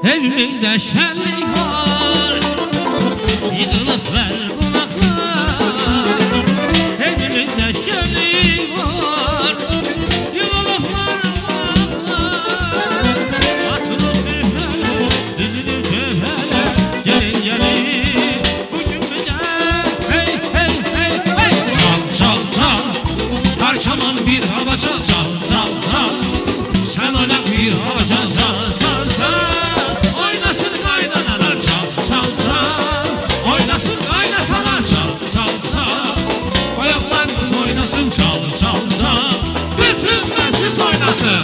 Evimizde şenlik var, yığılıp ver konaklar. Evimizde şenlik var, yığılıp ver konaklar. Asılı süfreler, düzülür köfeler. Gelin gelin bugün bize, hey hey hey hey. Çal çal çal, parçaman bir hava çal çal çal çal. Sen oyna bir hava çal çal çal çal. Oynasın kaynanalar çal çal çal. Oynasın kaynatalar çal çal çal. Bayaklarımız oynasın çal çal çal. Bütün meclis oynasın.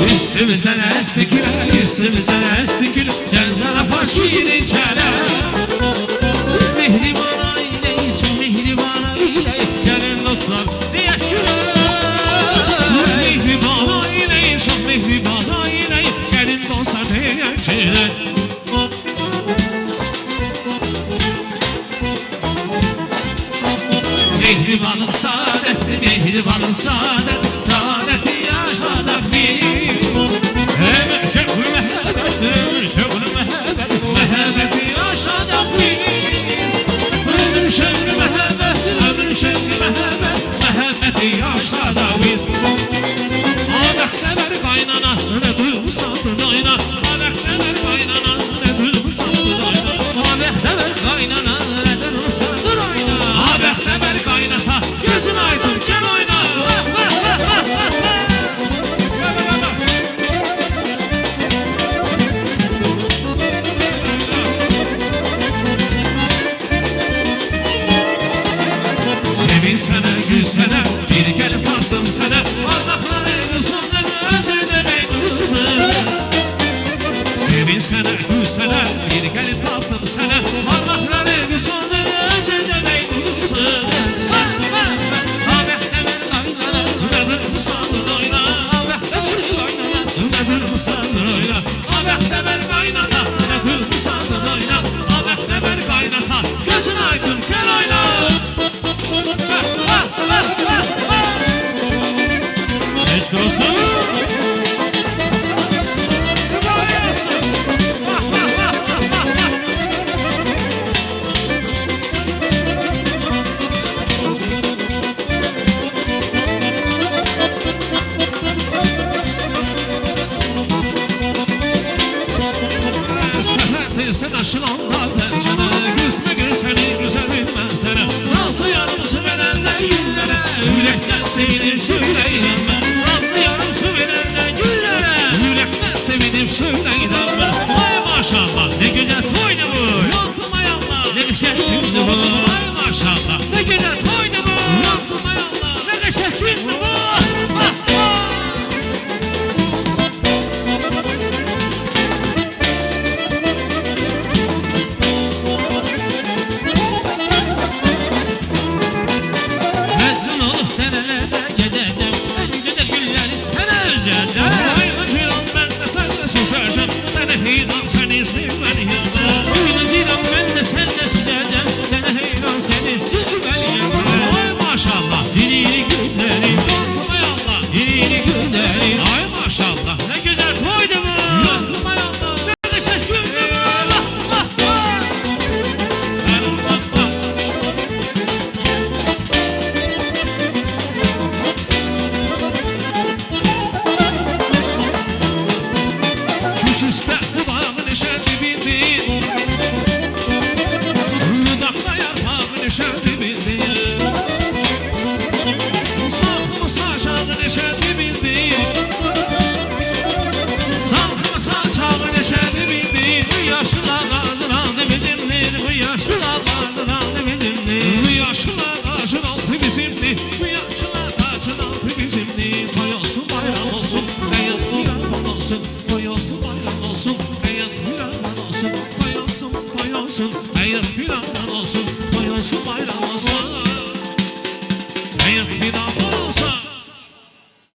Üstümüzden esti küle, üstümüzden esti küle. Gel sana fakirin kele. Biz mehriban aileyiz, mehriban aile. Gelin dostlar diyek güle. Biz mehriban aileyiz, mehriban aile. Gelin dostlar diyek güle. Mehribanım saadet, mehribanım saadet. Saadeti yaşadık biz. Ömür şevkül mehebet, ömür şevkül mehebet. Mehebeti yaşadık biz. Ömür şevkül mehebet, ömür şevkül mehebet. Mehebeti yaşadık biz. Ağabeyler kaynana, ne duymasın oyna. Ağabeyler kaynana, ne duymasın oyna. Ağabeyler kaynana, ne duymasın oyna. Ağabeyler kaynata, gözün aydın gel oyna. Sevinsene, gülsene, bir gelip baktım sana. Parmakları kızıldı, özüde bey kızım. Sevinsene, gülsene, bir gelip baktım sana. Parmakları kızıldı, özüde bey kızım. Ağabeyler kaynana, nedir mısandın oyna. Ağabeyler kaynana, nedir mısandın oyna. Ağabeyler kaynana, nedir mısandın oyna. Ağabeyler kaynata, gözün aydın gel oyna. Eşk olsun. Sen aşılanlar pencere, gözme gül seni güzelim ben sana. Nasıl yarım su veren de güllere, yürekten sevinip söyleyeyim ben. Nasıl yarım su veren de güllere, yürekten sevinip söyleyeyim ben. Ay maşallah ne güzel toydu bu, yandım ay Allah ne güzel gündü bu. Ay maşallah ne güzel toydu bu, yandım ay Allah ne güzel gündü bu. Mecnun olup derelerde gezeceğim. hayat bir andan olsun, toy olsun bayram